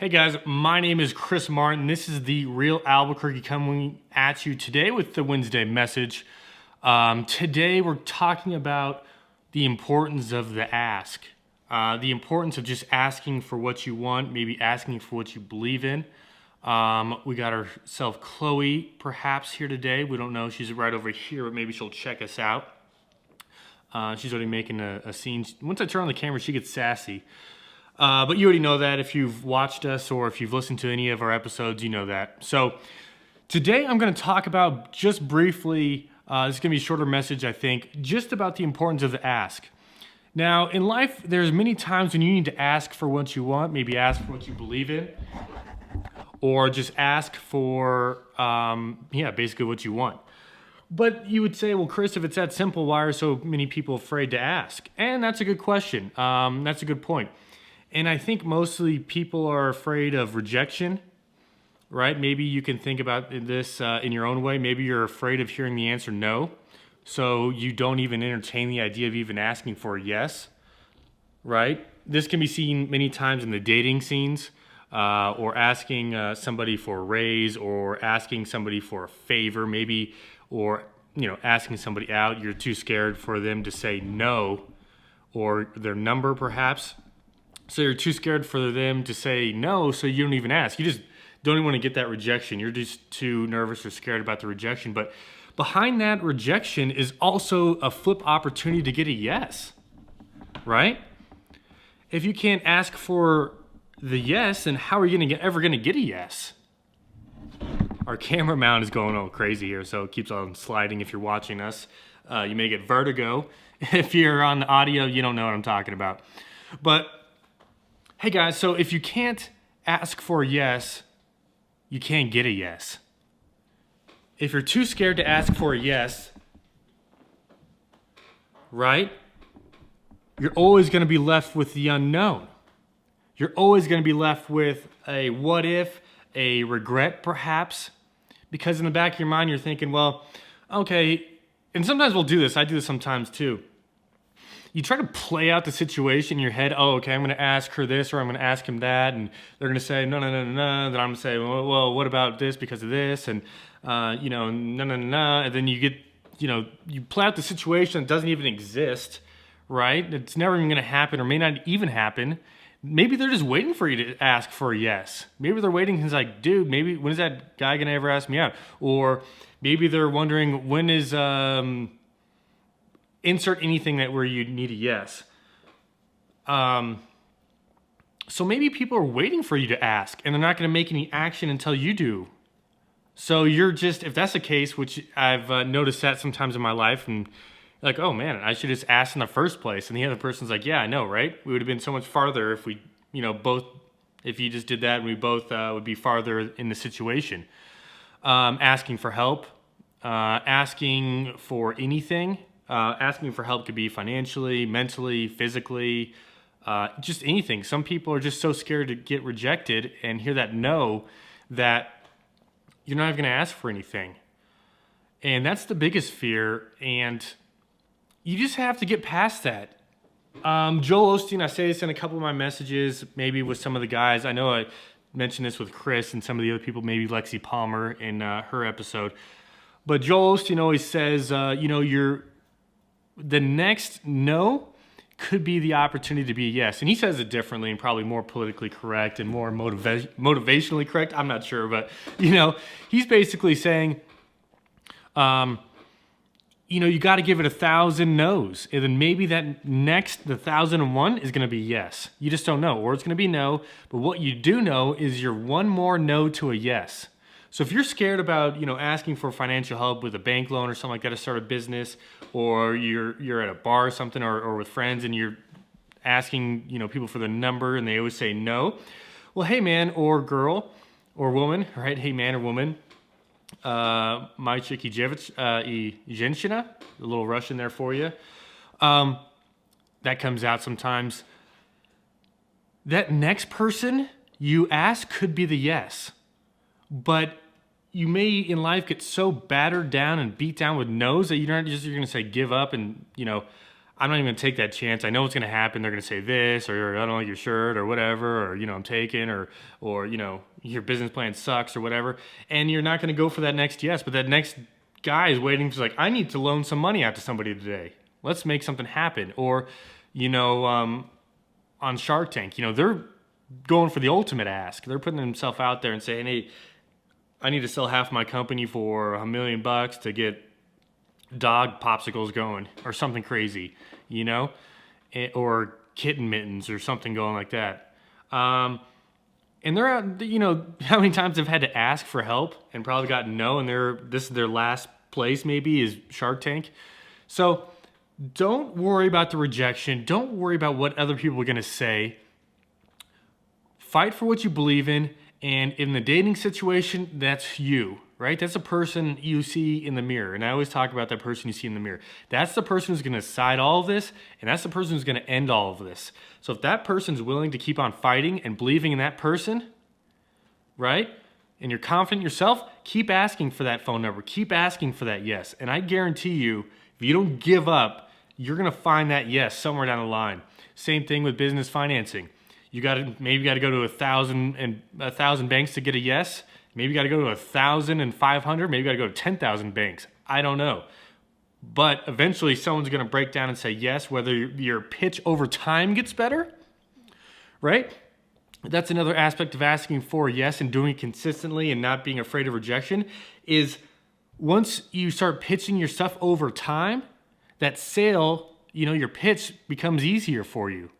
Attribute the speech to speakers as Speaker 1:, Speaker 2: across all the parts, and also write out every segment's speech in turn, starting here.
Speaker 1: Hey guys, my name is Chris Martin. This is the Real Albuquerque coming at you today with the Wednesday message. Today we're talking about the importance of the ask. The importance of just asking for what you want, maybe asking for what you believe in. We got ourselves Chloe perhaps here today. We don't know. She's right over here, but maybe she'll check us out. She's already making a scene. Once I turn on the camera, she gets sassy. But you already know that if you've watched us or if you've listened to any of our episodes, you know that. So today I'm going to talk about just briefly, this is going to be a shorter message, I think, just about the importance of the ask. Now, in life, there's many times when you need to ask for what you want, maybe ask for what you believe in, or just ask for, basically what you want. But you would say, well, Chris, if it's that simple, why are so many people afraid to ask? And that's a good question. That's a good point. And I think mostly people are afraid of rejection, right? Maybe you can think about this in your own way. Maybe you're afraid of hearing the answer no, so you don't even entertain the idea of even asking for a yes, right? This can be seen many times in the dating scenes, or asking somebody for a raise, or asking somebody for a favor, maybe, or asking somebody out. You're too scared for them to say no, or their number perhaps. So you're too scared for them to say no, so you don't even ask. You just don't even want to get that rejection. You're just too nervous or scared about the rejection. But behind that rejection is also a flip opportunity to get a yes, right? If you can't ask for the yes, then how are you ever going to get a yes? Our camera mount is going all crazy here, so it keeps on sliding if you're watching us. You may get vertigo. If you're on the audio, you don't know what I'm talking about. But hey guys, so if you can't ask for a yes, you can't get a yes. If you're too scared to ask for a yes, right? You're always going to be left with the unknown. You're always going to be left with a what if, a regret perhaps, because in the back of your mind you're thinking, well, okay, and sometimes we'll do this. I do this sometimes too. You try to play out the situation in your head. Oh, okay, I'm going to ask her this or I'm going to ask him that. And they're going to say, no. Then I'm going to say, well, what about this because of this? And, no. And then you get, you play out the situation that doesn't even exist, right? It's never even going to happen or may not even happen. Maybe they're just waiting for you to ask for a yes. Maybe they're waiting and it's like, dude, maybe when is that guy going to ever ask me out? Or maybe they're wondering when is... insert anything where you need a yes. So maybe people are waiting for you to ask and they're not going to make any action until you do. So you're just, if that's the case, which I've noticed that sometimes in my life, and like, oh man, I should just ask in the first place. And the other person's like, yeah, I know, right? We would have been so much farther if we, if you just did that and we both would be farther in the situation. Asking for help, asking for anything. Asking for help could be financially, mentally, physically, just anything. Some people are just so scared to get rejected and hear that no, that you're not even going to ask for anything. And that's the biggest fear, and you just have to get past that. Joel Osteen, I say this in a couple of my messages, maybe with some of the guys. I know I mentioned this with Chris and some of the other people, maybe Lexi Palmer in her episode. But Joel Osteen always says, the next no could be the opportunity to be a yes. And he says it differently and probably more politically correct and more motivationally correct. I'm not sure, but, he's basically saying, you got to give it 1,000 no's. And then maybe that next, the 1,001 is going to be yes. You just don't know. Or it's going to be no. But what you do know is you're one more no to a yes. So if you're scared about, asking for financial help with a bank loan or something like that to start a business, or you're at a bar or something, or with friends and you're asking, people for the number and they always say no. Well, hey man or girl or woman, right? Hey man or woman. Majczyk i женщина, a little Russian there for you. That comes out sometimes. That next person you ask could be the yes. But you may in life get so battered down and beat down with no's that you're going to say give up and, I'm not even gonna take that chance. I know what's gonna happen. They're gonna say this, or I don't like your shirt, or whatever, or I'm taken, or your business plan sucks, or whatever. And you're not gonna go for that next yes, but that next guy is waiting for like, I need to loan some money out to somebody today. Let's make something happen. Or, on Shark Tank, they're going for the ultimate ask. They're putting themselves out there and saying, hey, I need to sell half my company for $1 million to get dog popsicles going, or something crazy, or kitten mittens or something going like that. And they're out, how many times they've had to ask for help and probably gotten no, and this is their last place maybe is Shark Tank. So don't worry about the rejection. Don't worry about what other people are going to say. Fight for what you believe in. And in the dating situation, that's you, right? That's the person you see in the mirror. And I always talk about that person you see in the mirror. That's the person who's going to decide all of this, and that's the person who's going to end all of this. So if that person's willing to keep on fighting and believing in that person, right, and you're confident in yourself, keep asking for that phone number. Keep asking for that yes. And I guarantee you, if you don't give up, you're going to find that yes somewhere down the line. Same thing with business financing. You maybe got to go to 1,000 banks to get a yes. Maybe you got to go to 1,500. Maybe you got to go to 10,000 banks. I don't know. But eventually someone's going to break down and say yes, whether your pitch over time gets better, right? That's another aspect of asking for a yes and doing it consistently and not being afraid of rejection is once you start pitching your stuff over time, that sale, your pitch becomes easier for you.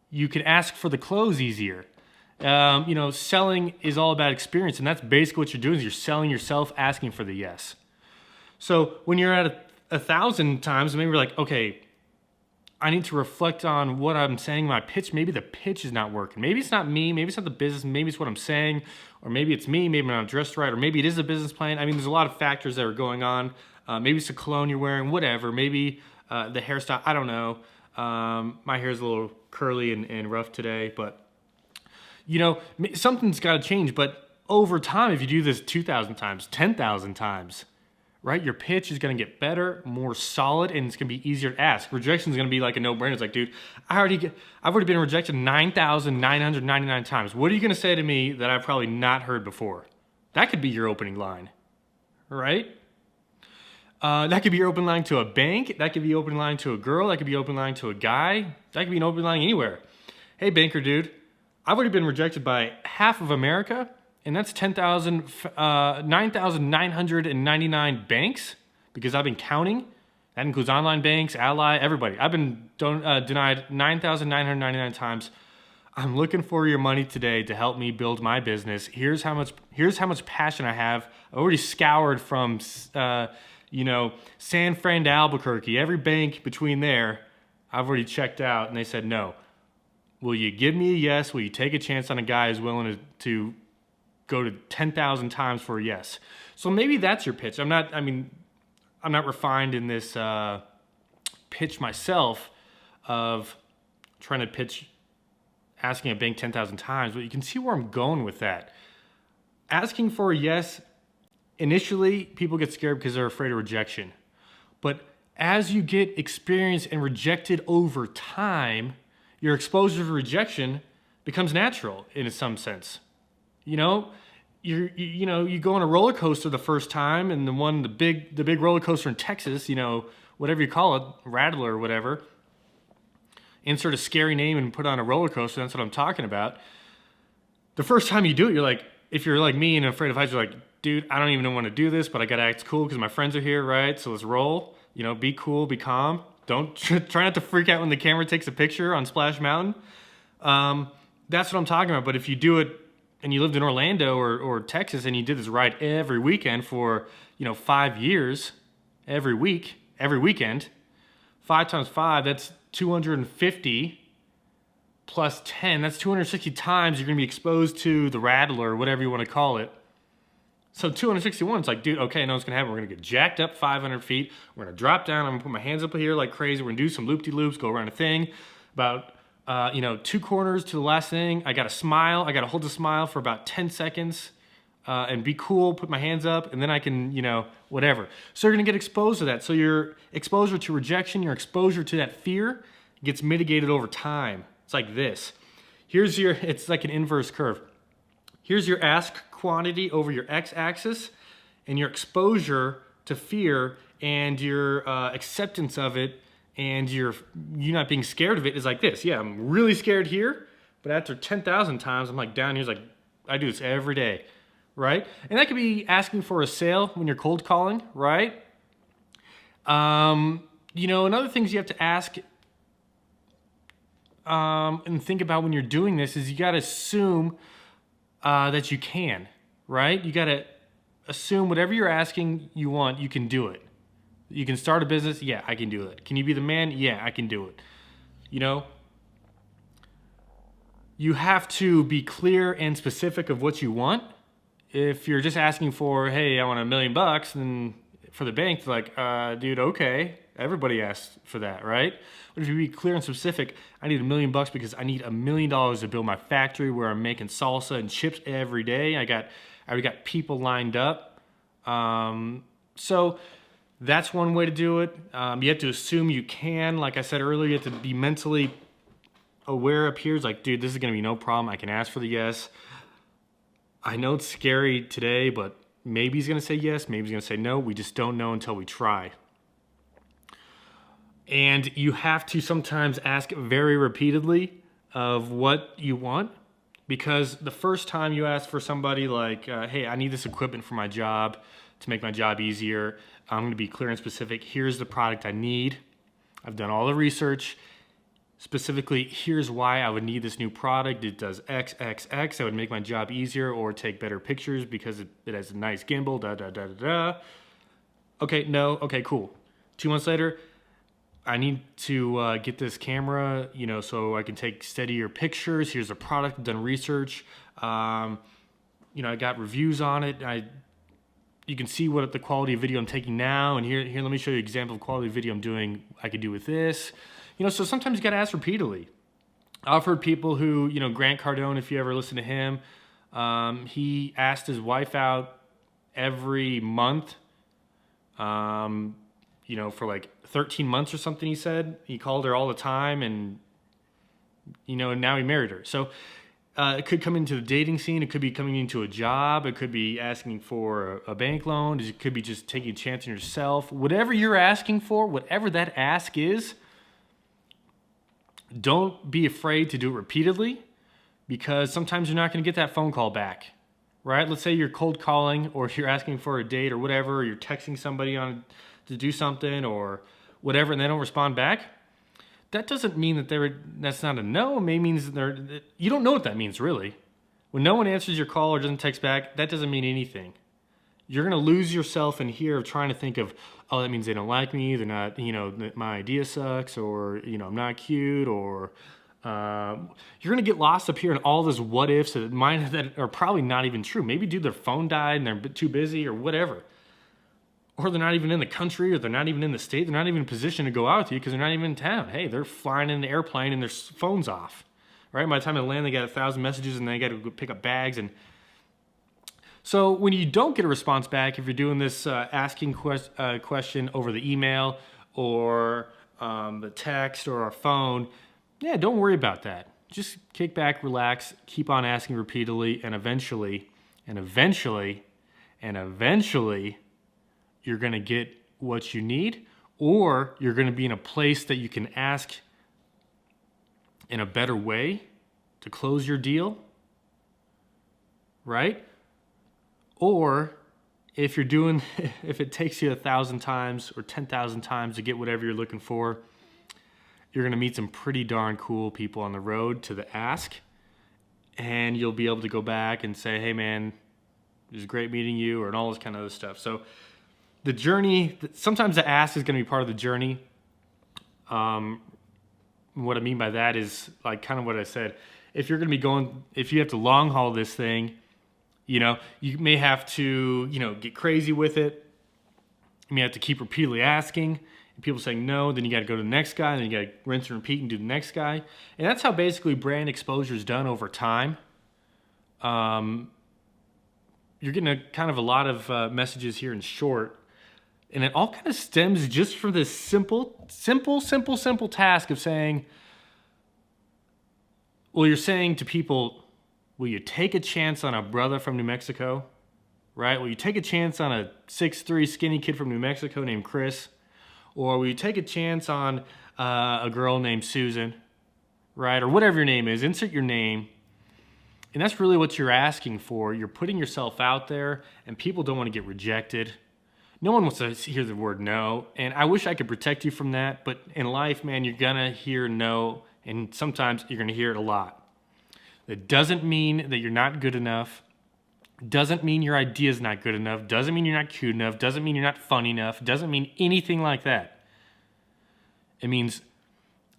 Speaker 1: You can ask for the close easier. Selling is all about experience, and that's basically what you're doing is you're selling yourself, asking for the yes. So when you're at 1,000 times, maybe you're like, okay, I need to reflect on what I'm saying in my pitch. Maybe the pitch is not working. Maybe it's not me. Maybe it's not the business. Maybe it's what I'm saying. Or maybe it's me. Maybe I'm not dressed right. Or maybe it is a business plan. I mean, there's a lot of factors that are going on. Maybe it's the cologne you're wearing, whatever. Maybe the hairstyle. I don't know. My hair's a little curly and rough today, but something's got to change. But over time, if you do this 2,000 times, 10,000 times, right, your pitch is going to get better, more solid, and it's going to be easier to ask. Rejection is going to be like a no-brainer. It's like, dude, I've already been rejected 9,999 times. What are you going to say to me that I've probably not heard before? That could be your opening line, right? That could be your open line to a bank. That could be open line to a girl. That could be open line to a guy. That could be an open line anywhere. Hey, banker dude, I've already been rejected by half of America, and that's 9,999 banks because I've been counting. That includes online banks, Ally, everybody. I've been denied 9,999 times. I'm looking for your money today to help me build my business. Here's how much passion I have. I already scoured from San Fran to Albuquerque, every bank between there, I've already checked out, and they said no. Will you give me a yes? Will you take a chance on a guy who's willing to go to 10,000 times for a yes? So maybe that's your pitch. I'm not refined in this pitch myself of trying to pitch asking a bank 10,000 times, but you can see where I'm going with that. Asking for a yes, initially, people get scared because they're afraid of rejection. But as you get experience and rejected over time, your exposure to rejection becomes natural in some sense. You go on a roller coaster the first time, and the big roller coaster in Texas, whatever you call it, Rattler or whatever. Insert a scary name and put on a roller coaster. That's what I'm talking about. The first time you do it, you're like, if you're like me and afraid of heights, you're like, dude, I don't even want to do this, but I gotta act cool because my friends are here, right? So let's roll. Be cool, be calm. Don't try not to freak out when the camera takes a picture on Splash Mountain. That's what I'm talking about. But if you do it and you lived in Orlando or Texas and you did this ride every weekend for 5 years, every weekend, 5 times 5, that's 250 plus 10. That's 260 times you're gonna be exposed to the Rattler, or whatever you want to call it. So 261, it's like, dude, okay, I know what's gonna happen. We're gonna get jacked up 500 feet. We're gonna drop down. I'm gonna put my hands up here like crazy. We're gonna do some loop-de-loops, go around a thing. About, 2 corners to the last thing. I gotta smile. I gotta hold the smile for about 10 seconds. and be cool, put my hands up, and then I can, whatever. So you're gonna get exposed to that. So your exposure to rejection, your exposure to that fear gets mitigated over time. It's like this. It's like an inverse curve. Here's your ask quantity over your x-axis, and your exposure to fear and your acceptance of it and you not being scared of it is like this. Yeah, I'm really scared here, but after 10,000 times, I'm like down here, it's like, I do this every day, right? And that could be asking for a sale when you're cold calling, right? And other things you have to ask and think about when you're doing this is you got to assume that you can, right? You got to assume whatever you're asking you want, you can do it. You can start a business, yeah, I can do it. Can you be the man? Yeah, I can do it. You have to be clear and specific of what you want. If you're just asking for, hey, I want $1 million, then for the bank, they're like, dude, okay. Everybody asks for that, right? But if you be clear and specific, I need $1 million because I need $1 million to build my factory where I'm making salsa and chips every day. I already got people lined up. So that's one way to do it. You have to assume you can. Like I said earlier, you have to be mentally aware up here. It's like, dude, this is going to be no problem. I can ask for the yes. I know it's scary today, but maybe he's going to say yes. Maybe he's going to say no. We just don't know until we try. And you have to sometimes ask very repeatedly of what you want, because the first time you ask for somebody like, hey, I need this equipment for my job to make my job easier. I'm going to be clear and specific. Here's the product I need. I've done all the research. Specifically, here's why I would need this new product. It does X, X, X. That would make my job easier or take better pictures because it has a nice gimbal, da, da, da, da, da. Okay, no, okay, cool. 2 months later, I need to get this camera, so I can take steadier pictures. Here's a product, I've done research. I got reviews on it. You can see what the quality of video I'm taking now, and here, let me show you an example of quality of video I'm doing. I could do with this. So sometimes you got to ask repeatedly. I've heard people who, Grant Cardone, if you ever listen to him, he asked his wife out every month, for like 13 months or something, he said. He called her all the time, and, and now he married her. So it could come into the dating scene. It could be coming into a job. It could be asking for a bank loan. It could be just taking a chance on yourself. Whatever you're asking for, whatever that ask is, don't be afraid to do it repeatedly, because sometimes you're not going to get that phone call back, right? Let's say you're cold calling, or you're asking for a date or whatever, or you're texting somebody to do something or whatever, and they don't respond back. That doesn't mean that that's not a no. It may means you don't know what that means, really. When no one answers your call or doesn't text back, that doesn't mean anything. You're going to lose yourself in here of trying to think of, oh, that means they don't like me, they're not, my idea sucks, or, I'm not cute, or you're going to get lost up here in all this what ifs that are probably not even true. Maybe, dude, their phone died and they're too busy or whatever. Or they're not even in the country, or they're not even in the state. They're not even in a position to go out with you because they're not even in town. Hey, they're flying in the airplane and their phone's off, right? By the time they land, they got 1,000 messages and they got to go pick up bags. And so when you don't get a response back, if you're doing this asking question over the email or the text or our phone, yeah, don't worry about that. Just kick back, relax, keep on asking repeatedly, and eventually, you're going to get what you need, or you're going to be in a place that you can ask in a better way to close your deal, right? Or if it takes you 1,000 times or 10,000 times to get whatever you're looking for, you're going to meet some pretty darn cool people on the road to the ask, and you'll be able to go back and say, hey man, it was great meeting you, and all this kind of other stuff. So the journey, sometimes the ask is going to be part of the journey. What I mean by that is like kind of what I said. If you're going to be if you have to long haul this thing, you may have to, get crazy with it. You may have to keep repeatedly asking, and people saying no, then you got to go to the next guy, and then you got to rinse and repeat and do the next guy. And that's how basically brand exposure is done over time. You're you're getting a lot of messages here in short. And it all kind of stems just from this simple task of saying, well, you're saying to people, will you take a chance on a brother from New Mexico? Right? Will you take a chance on a 6'3" skinny kid from New Mexico named Chris? Or will you take a chance on a girl named Susan? Right? Or whatever your name is. Insert your name. And that's really what you're asking for. You're putting yourself out there, and people don't want to get rejected. No one wants to hear the word no. And I wish I could protect you from that. But in life, man, you're going to hear no. And sometimes you're going to hear it a lot. That doesn't mean that you're not good enough. Doesn't mean your idea is not good enough. Doesn't mean you're not cute enough. Doesn't mean you're not funny enough. Doesn't mean anything like that. It means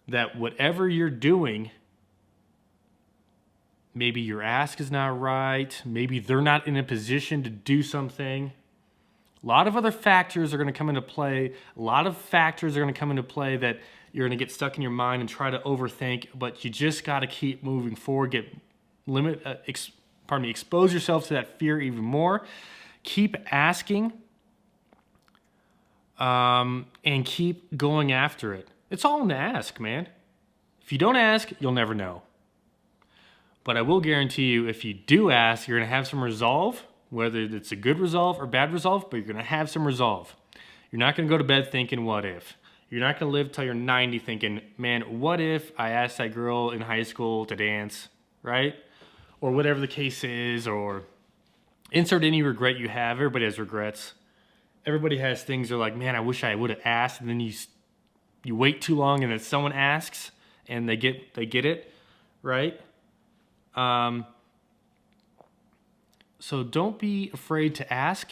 Speaker 1: that whatever you're doing, maybe your ask is not right. Maybe they're not in a position to do something. A lot of other factors are going to come into play. A lot of factors are going to come into play that you're going to get stuck in your mind and try to overthink. But you just got to keep moving forward. Expose yourself to that fear even more. Keep asking, and keep going after it. It's all in the ask, man. If you don't ask, you'll never know. But I will guarantee you, if you do ask, you're going to have some resolve, whether it's a good resolve or bad resolve, but you're going to have some resolve. You're not going to go to bed thinking, what if? You're not going to live till you're 90 thinking, man, what if I asked that girl in high school to dance, right? Or whatever the case is, or insert any regret you have. Everybody has regrets. Everybody has things they're like, man, I wish I would have asked. And then you wait too long, and then someone asks, and they get it, right? So don't be afraid to ask.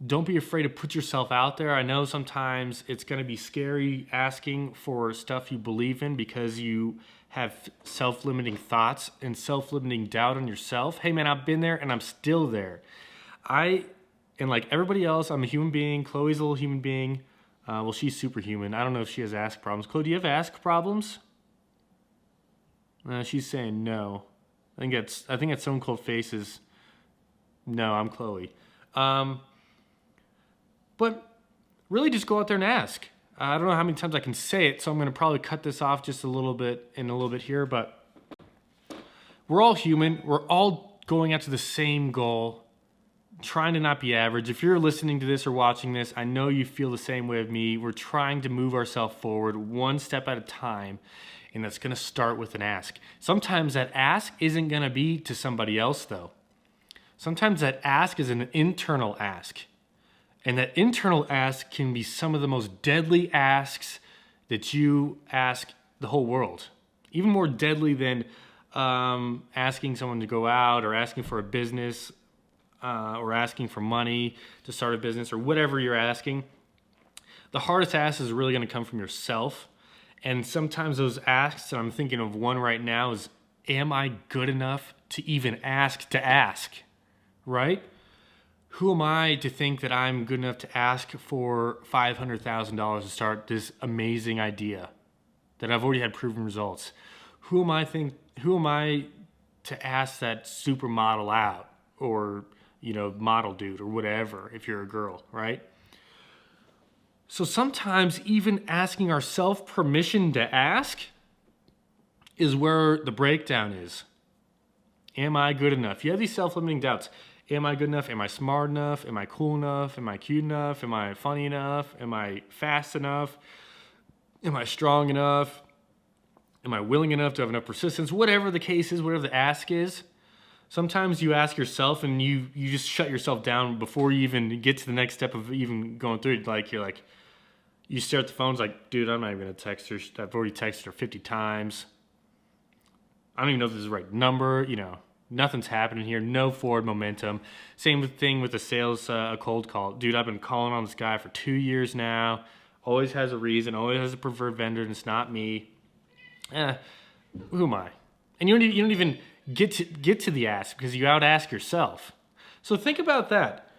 Speaker 1: Don't be afraid to put yourself out there. I know sometimes it's going to be scary asking for stuff you believe in because you have self-limiting thoughts and self-limiting doubt on yourself. Hey man, I've been there and I'm still there. And like everybody else, I'm a human being. Chloe's a little human being. Well, she's superhuman. I don't know if she has ask problems. Chloe, do you have ask problems? She's saying no. I think that's Stone Cold Faces. No, I'm Chloe. But really just go out there and ask. I don't know how many times I can say it, so I'm going to probably cut this off just a little bit here, but we're all human. We're all going after the same goal, trying to not be average. If you're listening to this or watching this, I know you feel the same way as me. We're trying to move ourselves forward one step at a time, and that's going to start with an ask. Sometimes that ask isn't going to be to somebody else, though. Sometimes that ask is an internal ask. And that internal ask can be some of the most deadly asks that you ask the whole world. Even more deadly than asking someone to go out or asking for a business or asking for money to start a business or whatever you're asking. The hardest ask is really going to come from yourself. And sometimes those asks, and I'm thinking of one right now, is, am I good enough to even ask to ask? Right? Who am I to think that I'm good enough to ask for $500,000 to start this amazing idea that I've already had proven results? Who am I to ask that supermodel out, or model dude or whatever if you're a girl, right? So sometimes even asking ourselves permission to ask is where the breakdown is. Am I good enough? You have these self-limiting doubts. Am I good enough? Am I smart enough? Am I cool enough? Am I cute enough? Am I funny enough? Am I fast enough? Am I strong enough? Am I willing enough to have enough persistence? Whatever the case is, whatever the ask is, sometimes you ask yourself and you just shut yourself down before you even get to the next step of even going through it. You stare at the phone, it's like, dude, I'm not even going to text her. I've already texted her 50 times. I don't even know if this is the right number, Nothing's happening here. No forward momentum. Same thing with the sales, a cold call. Dude, I've been calling on this guy for 2 years now. Always has a reason. Always has a preferred vendor, and it's not me. Who am I? And you don't even get to the ask because you out-ask yourself. So think about that.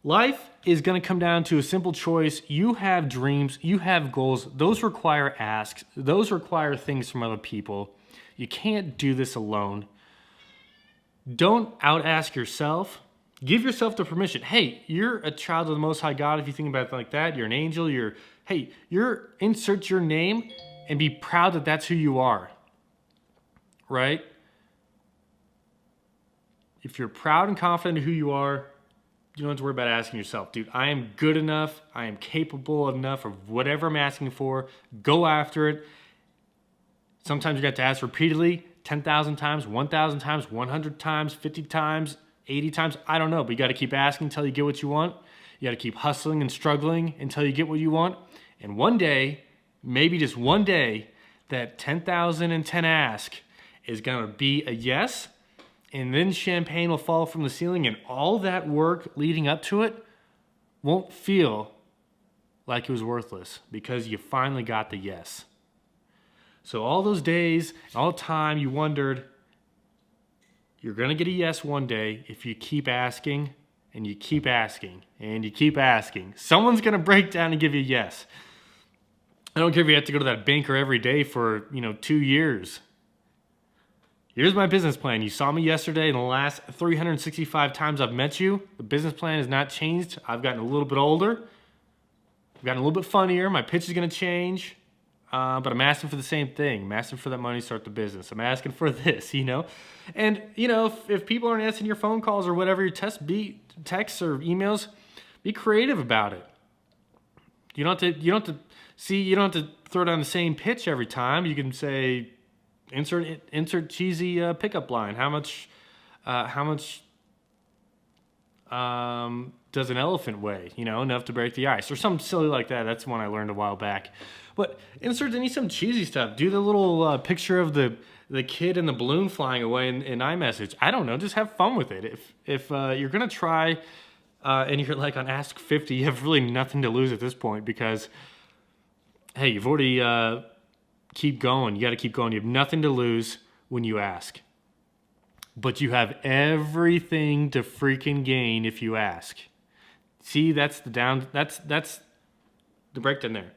Speaker 1: Life is going to come down to a simple choice. You have dreams. You have goals. Those require asks. Those require things from other people. You can't do this alone. Don't out-ask yourself. Give yourself the permission. Hey, you're a child of the Most High God. If you think about it like that, you're an angel. Insert your name and be proud that that's who you are. Right? If you're proud and confident of who you are, you don't have to worry about asking yourself, dude, I am good enough. I am capable enough of whatever I'm asking for. Go after it. Sometimes you got to ask repeatedly, 10,000 times, 1,000 times, 100 times, 50 times, 80 times. I don't know, but you got to keep asking until you get what you want. You got to keep hustling and struggling until you get what you want. And one day, maybe just one day, that 10,010 ask is going to be a yes. And then champagne will fall from the ceiling, and all that work leading up to it won't feel like it was worthless because you finally got the yes. So all those days, all the time you wondered, you're going to get a yes one day if you keep asking and you keep asking and you keep asking. Someone's going to break down and give you a yes. I don't care if you have to go to that banker every day for, 2 years. Here's my business plan. You saw me yesterday. In the last 365 times I've met you, the business plan has not changed. I've gotten a little bit older. I've gotten a little bit funnier. My pitch is going to change. But I'm asking for the same thing. I'm asking for that money to start the business. I'm asking for this, And, if people aren't answering your phone calls or whatever your texts or emails, be creative about it. You don't have to throw down the same pitch every time. You can say, insert cheesy pickup line. How much does an elephant weigh? Enough to break the ice, or something silly like that. That's one I learned a while back. But insert some cheesy stuff. Do the little picture of the kid and the balloon flying away in iMessage. I don't know. Just have fun with it. If you're gonna try and you're like on Ask 50, you have really nothing to lose at this point because, hey, you've already keep going. You got to keep going. You have nothing to lose when you ask. But you have everything to freaking gain if you ask. See, that's the breakdown there.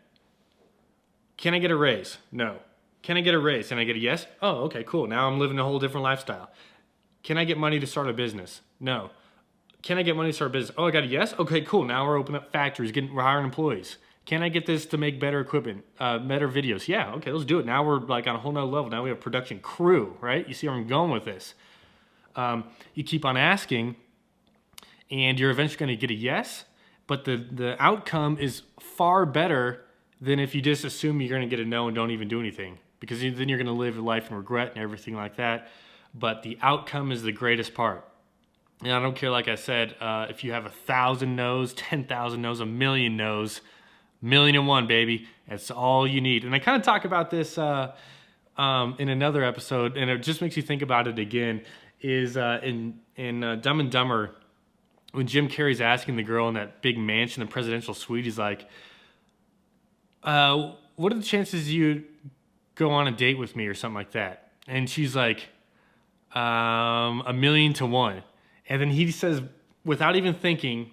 Speaker 1: Can I get a raise? No. Can I get a raise? Can I get a yes? Oh, okay, cool. Now I'm living a whole different lifestyle. Can I get money to start a business? No. Can I get money to start a business? Oh, I got a yes? Okay, cool. Now we're opening up factories, we're hiring employees. Can I get this to make better equipment, better videos? Yeah, okay, let's do it. Now we're like on a whole nother level. Now we have a production crew, right? You see where I'm going with this. You keep on asking, and you're eventually going to get a yes, but the outcome is far better than if you just assume you're going to get a no and don't even do anything, because then you're going to live your life in regret and everything like that. But the outcome is the greatest part. And I don't care, like I said, if you have 1,000 no's, 10,000 no's, 1,000,000 no's, 1,000,001, baby. That's all you need. And I kind of talk about this in another episode, and it just makes you think about it again, is in Dumb and Dumber, when Jim Carrey's asking the girl in that big mansion, the presidential suite, he's like, what are the chances you go on a date with me or something like that? And she's like, 1,000,000 to 1. And then he says, without even thinking,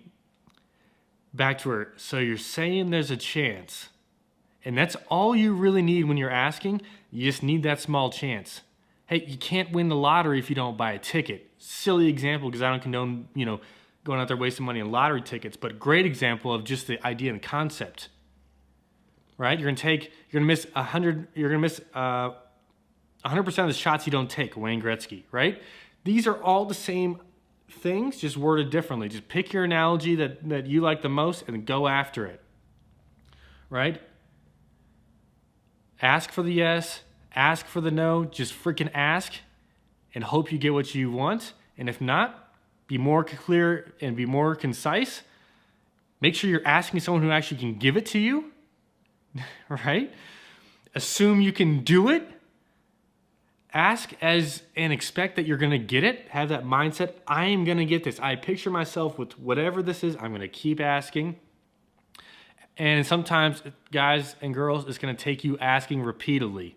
Speaker 1: back to her, so you're saying there's a chance. And that's all you really need when you're asking. You just need that small chance. Hey, you can't win the lottery if you don't buy a ticket. Silly example, because I don't condone, going out there wasting money on lottery tickets, but great example of just the idea and concept. Right? You're gonna miss 100% of the shots you don't take, Wayne Gretzky, right? These are all the same things, just worded differently. Just pick your analogy that you like the most and go after it. Right? Ask for the yes, ask for the no, just freaking ask and hope you get what you want. And if not, be more clear and be more concise. Make sure you're asking someone who actually can give it to you. Right? Assume you can do it. Ask and expect that you're going to get it. Have that mindset. I am going to get this. I picture myself with whatever this is. I'm going to keep asking. And sometimes, guys and girls, it's going to take you asking repeatedly.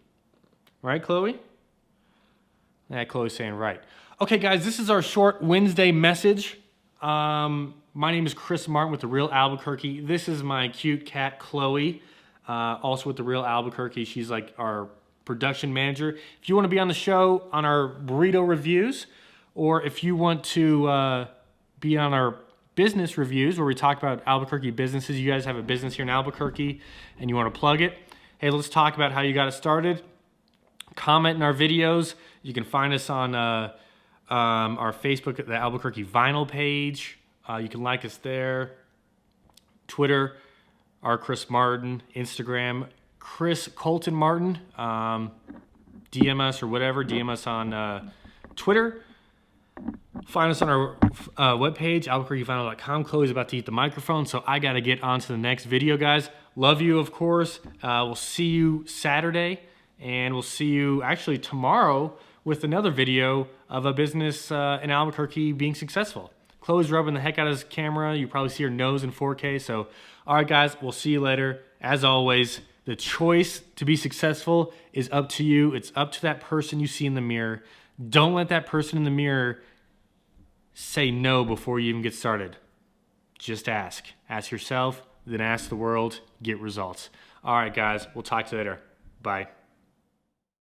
Speaker 1: Right, Chloe? Yeah, Chloe's saying right. Okay, guys, this is our short Wednesday message. My name is Chris Martin with The Real Albuquerque. This is my cute cat, Chloe. Also with The Real Albuquerque. She's like our production manager. If you want to be on the show on our burrito reviews, or if you want to be on our business reviews where we talk about Albuquerque businesses. You guys have a business here in Albuquerque and you want to plug it. Hey, let's talk about how you got it started. Comment in our videos. You can find us on our Facebook, the Albuquerque Vinyl page. You can like us there. Twitter, our Chris Martin. Instagram, Chris Colton Martin. DM us or whatever. DM us on Twitter. Find us on our webpage, albuquerquevinyl.com. Chloe's about to eat the microphone, so I got to get on to the next video, guys. Love you, of course. We'll see you Saturday, and we'll see you actually tomorrow with another video of a business in Albuquerque being successful. Chloe's rubbing the heck out of his camera. You probably see her nose in 4K. So, all right, guys, we'll see you later. As always, the choice to be successful is up to you. It's up to that person you see in the mirror. Don't let that person in the mirror say no before you even get started. Just ask. Ask yourself, then ask the world, get results. All right, guys, we'll talk to you later. Bye.